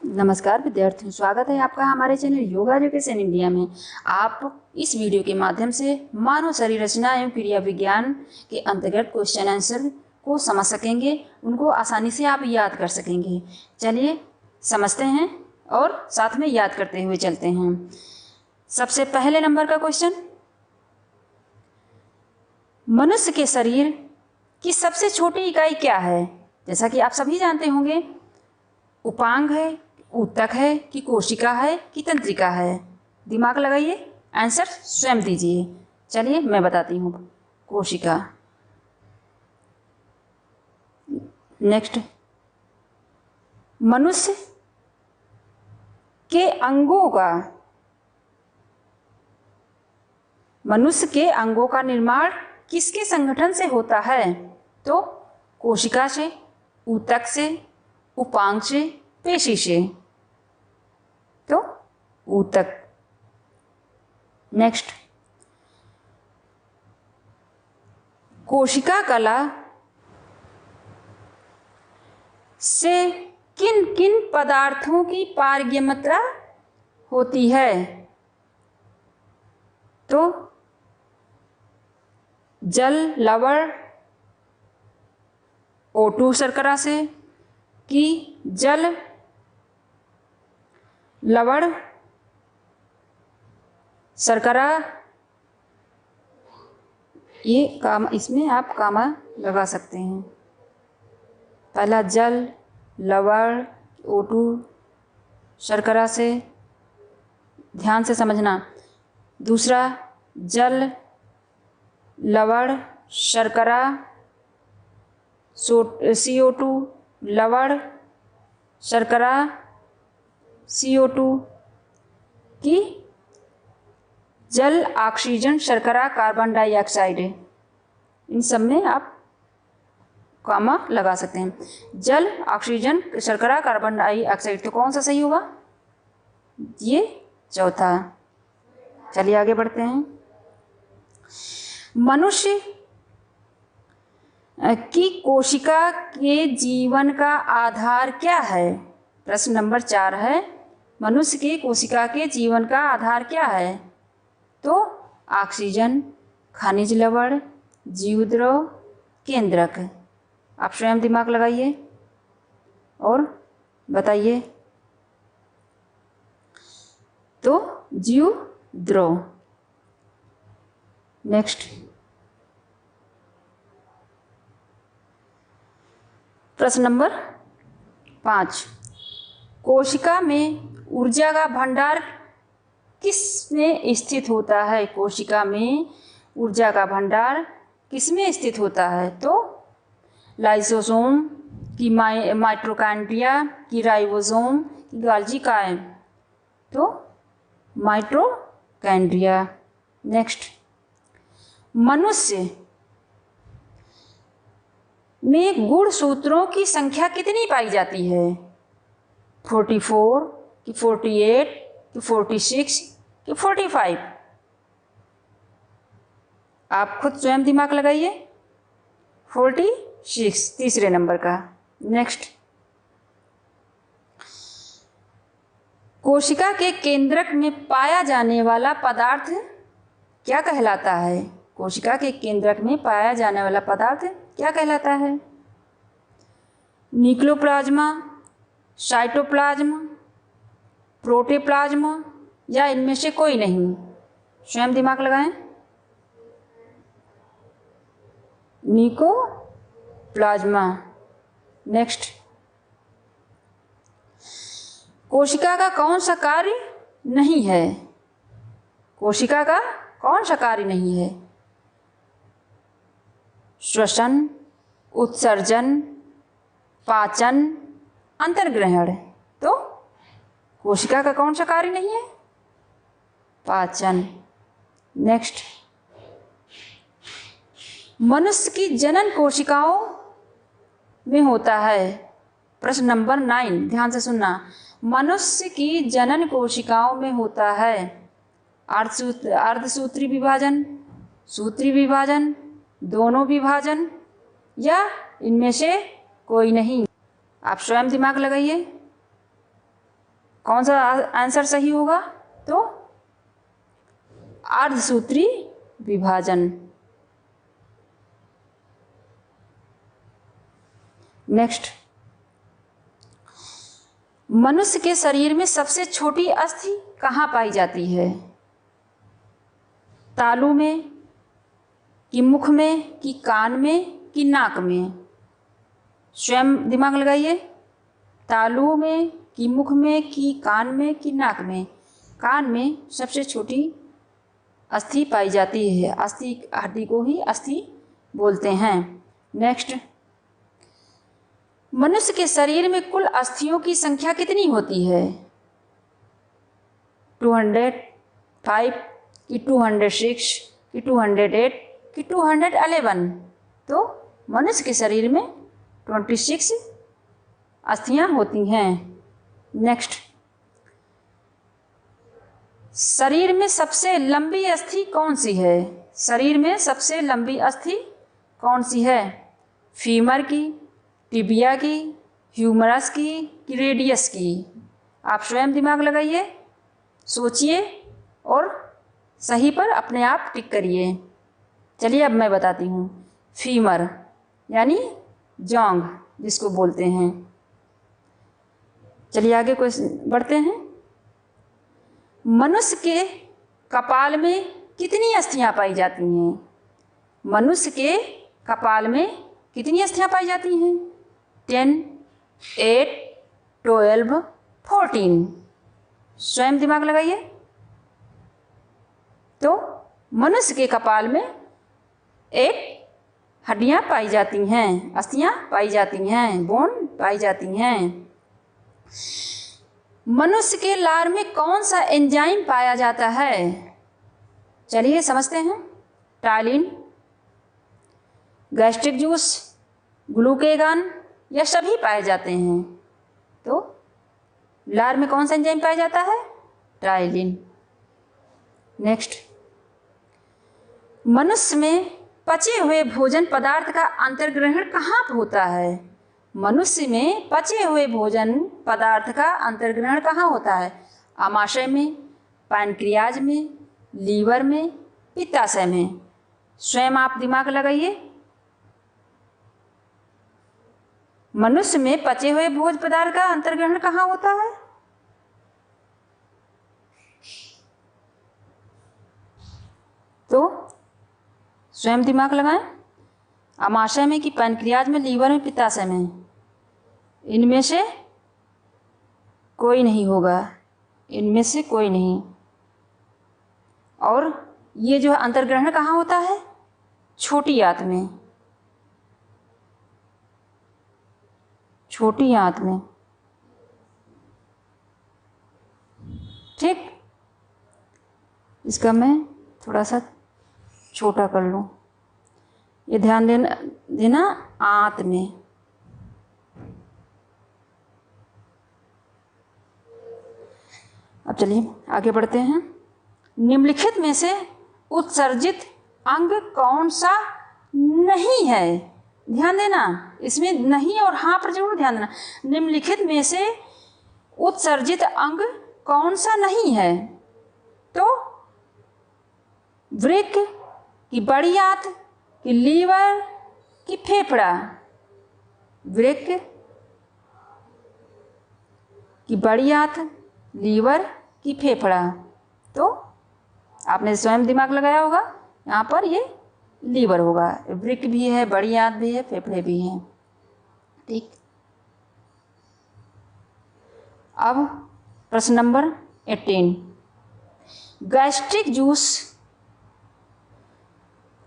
नमस्कार विद्यार्थियों, स्वागत है आपका हमारे चैनल योगा एजुकेशन इंडिया में। आप इस वीडियो के माध्यम से मानव शरीर रचना एवं क्रिया विज्ञान के अंतर्गत क्वेश्चन आंसर को समझ सकेंगे, उनको आसानी से आप याद कर सकेंगे। चलिए समझते हैं और साथ में याद करते हुए चलते हैं। सबसे पहले नंबर का क्वेश्चन, मनुष्य के शरीर की सबसे छोटी इकाई क्या है? जैसा कि आप सभी जानते होंगे, उपांग है, ऊतक है कि कोशिका है कि तंत्रिका है? दिमाग लगाइए, आंसर स्वयं दीजिए। चलिए मैं बताती हूँ, कोशिका। नेक्स्ट, मनुष्य के अंगों का निर्माण किसके संगठन से होता है? तो कोशिका से, ऊतक से, उपांग से, पेशी से। तो ऊतक। नेक्स्ट, कोशिका कला से किन किन पदार्थों की पारगम्यता होती है? तो जल, लवण, O2 शर्करा से कि जल, लवण, शर्करा। ये काम, इसमें आप कामा लगा सकते हैं। पहला जल, लवण, O2 शर्करा से, ध्यान से समझना। दूसरा जल, लवण, शर्करा, CO2, लवण, शर्करा, CO2 की जल, ऑक्सीजन, शर्करा, कार्बन डाइऑक्साइड। इन सब में आप कॉमा लगा सकते हैं। जल, ऑक्सीजन, शर्करा, कार्बन डाइऑक्साइड। तो कौन सा सही होगा? ये चौथा। चलिए आगे बढ़ते हैं। मनुष्य की कोशिका के जीवन का आधार क्या है? प्रश्न नंबर 4 है, मनुष्य की कोशिका के जीवन का आधार क्या है? तो ऑक्सीजन, खनिज लवण, जीवद्रव, केंद्रक। आप स्वयं दिमाग लगाइए और बताइए। तो जीवद्रव। नेक्स्ट, प्रश्न नंबर 5, कोशिका में ऊर्जा का भंडार किसमें स्थित होता है? कोशिका में ऊर्जा का भंडार किसमें स्थित होता है? तो लाइसोसोम की माइटोकॉन्ड्रिया की राइबोसोम की गोल्गी कायम। तो माइटोकॉन्ड्रिया। नेक्स्ट, मनुष्य में गुणसूत्रों की संख्या कितनी पाई जाती है? 44 कि 48 कि 46 कि 45? आप खुद स्वयं दिमाग लगाइए। 46 तीसरे नंबर का। नेक्स्ट, कोशिका के केंद्रक में पाया जाने वाला पदार्थ क्या कहलाता है? कोशिका के केंद्रक में पाया जाने वाला पदार्थ क्या कहलाता है? न्यूक्लियोप्लाज्मा, साइटोप्लाज्म, प्रोटोप्लाज्म या इनमें से कोई नहीं? स्वयं दिमाग लगाएं। न्यूक्लियोप्लाज्मा। नेक्स्ट, कोशिका का कौन सा कार्य नहीं है? कोशिका का कौन सा कार्य नहीं है? श्वसन, उत्सर्जन, पाचन, अंतर्ग्रहण। तो कोशिका का कौन सा कार्य नहीं है? पाचन। नेक्स्ट, मनुष्य की जनन कोशिकाओं में होता है। प्रश्न नंबर 9, ध्यान से सुनना। मनुष्य की जनन कोशिकाओं में होता है अर्धसूत्री विभाजन, सूत्री विभाजन, दोनों विभाजन या इनमें से कोई नहीं? आप स्वयं दिमाग लगाइए। कौन सा आंसर सही होगा? तो अर्धसूत्री विभाजन। नेक्स्ट, मनुष्य के शरीर में सबसे छोटी अस्थि कहाँ पाई जाती है? तालू में, कि मुख में, कि कान में, कि नाक में? स्वयं दिमाग लगाइए। तालू में, कि मुख में, कि कान में, कि नाक में? कान में सबसे छोटी अस्थि पाई जाती है। अस्थि, हड्डी को ही अस्थि बोलते हैं। नेक्स्ट, मनुष्य के शरीर में कुल अस्थियों की संख्या कितनी होती है? 205, कि 206, कि 208, कि 211? तो मनुष्य के शरीर में 26 अस्थियां होती हैं। नेक्स्ट, शरीर में सबसे लंबी अस्थि कौन सी है? शरीर में सबसे लंबी अस्थि कौन सी है? फीमर की, टिबिया की, ह्यूमरस की, कि रेडियस की? आप स्वयं दिमाग लगाइए, सोचिए और सही पर अपने आप टिक करिए। चलिए अब मैं बताती हूँ। फीमर यानी जोंग जिसको बोलते हैं। चलिए आगे क्वेश्चन बढ़ते हैं। मनुष्य के कपाल में कितनी अस्थियां पाई जाती हैं? मनुष्य के कपाल में कितनी अस्थियां पाई जाती हैं? 10, 8, 12, 14? स्वयं दिमाग लगाइए। तो मनुष्य के कपाल में 8 हड्डियां पाई जाती हैं, अस्थियां पाई जाती हैं, बोन पाई जाती हैं। मनुष्य के लार में कौन सा एंजाइम पाया जाता है? चलिए समझते हैं। टाइलिन, गैस्ट्रिक जूस, ग्लूकेगन, या सभी पाए जाते हैं? तो लार में कौन सा एंजाइम पाया जाता है? टाइलिन। नेक्स्ट, मनुष्य में पचे हुए भोजन पदार्थ का अंतर्ग्रहण कहाँ होता है? मनुष्य में पचे हुए भोजन पदार्थ का अंतर्ग्रहण कहाँ होता है? आमाशय में, पैनक्रियाज में, लीवर में, पित्ताशय में? स्वयं आप दिमाग लगाइए। मनुष्य में पचे हुए भोज्य पदार्थ का अंतर्ग्रहण कहाँ होता है? तो स्वयं दिमाग लगाएं। आमाशय में, कि पैनक्रियाज में, लीवर में, पित्ताशय में? इनमें से कोई नहीं होगा, इनमें से कोई नहीं। और ये जो अंतर्ग्रहण कहाँ होता है? छोटी आंत में, छोटी आंत में। ठीक, इसका मैं थोड़ा सा छोटा कर लूँ। ये ध्यान देना आंत में। अब चलिए आगे बढ़ते हैं। निम्नलिखित में से उत्सर्जित अंग कौन सा नहीं है? ध्यान देना, इसमें नहीं और हाँ पर जरूर ध्यान देना। निम्नलिखित में से उत्सर्जित अंग कौन सा नहीं है? तो वृक्क, कि बड़ी आंत, कि लीवर, कि फेफड़ा? वृक्क, कि बड़ी आंत, लीवर, कि फेफड़ा? तो आपने स्वयं दिमाग लगाया होगा, यहाँ पर ये लीवर होगा। वृक्क भी है, बड़ी आंत भी है, फेफड़े भी हैं। ठीक, अब प्रश्न नंबर 18। गैस्ट्रिक जूस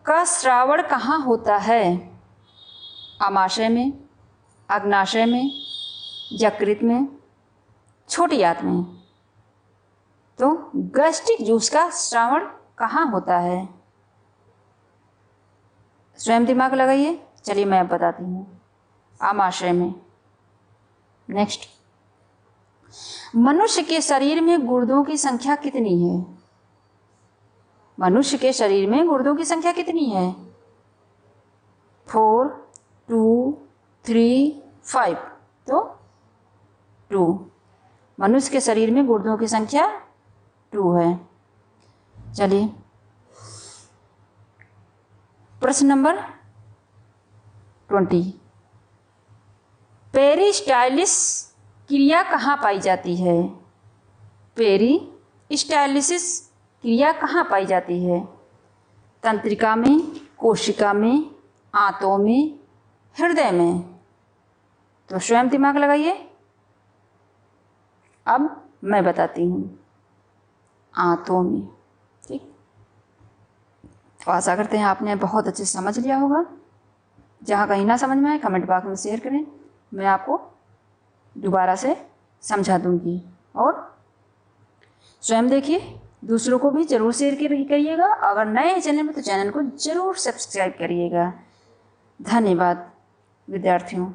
का श्रावण कहाँ होता है? आमाशय में, अग्नाशय में, यकृत में, छोटी आंत में? तो गैस्ट्रिक जूस का श्रावण कहाँ होता है? स्वयं दिमाग लगाइए। चलिए मैं अब बताती हूँ। आमाशय में। नेक्स्ट, मनुष्य के शरीर में गुर्दों की संख्या कितनी है? मनुष्य के शरीर में गुर्दों की संख्या कितनी है? 4, 2, 3, 5? तो 2। मनुष्य के शरीर में गुर्दों की संख्या 2 है। चलिए प्रश्न नंबर 20, पेरिस्टाइलिस क्रिया कहाँ पाई जाती है? पेरिस्टाइलिसिस क्रिया कहाँ पाई जाती है? तंत्रिका में, कोशिका में, आंतों में, हृदय में? तो स्वयं दिमाग लगाइए। अब मैं बताती हूँ, आंतों में। ठीक, तो आशा करते हैं आपने बहुत अच्छे से समझ लिया होगा। जहाँ कहीं ना समझ में आए कमेंट बॉक्स में शेयर करें, मैं आपको दोबारा से समझा दूंगी। और स्वयं देखिए, दूसरों को भी ज़रूर शेयर करिएगा। अगर नए हैं चैनल में तो चैनल को ज़रूर सब्सक्राइब करिएगा। धन्यवाद विद्यार्थियों।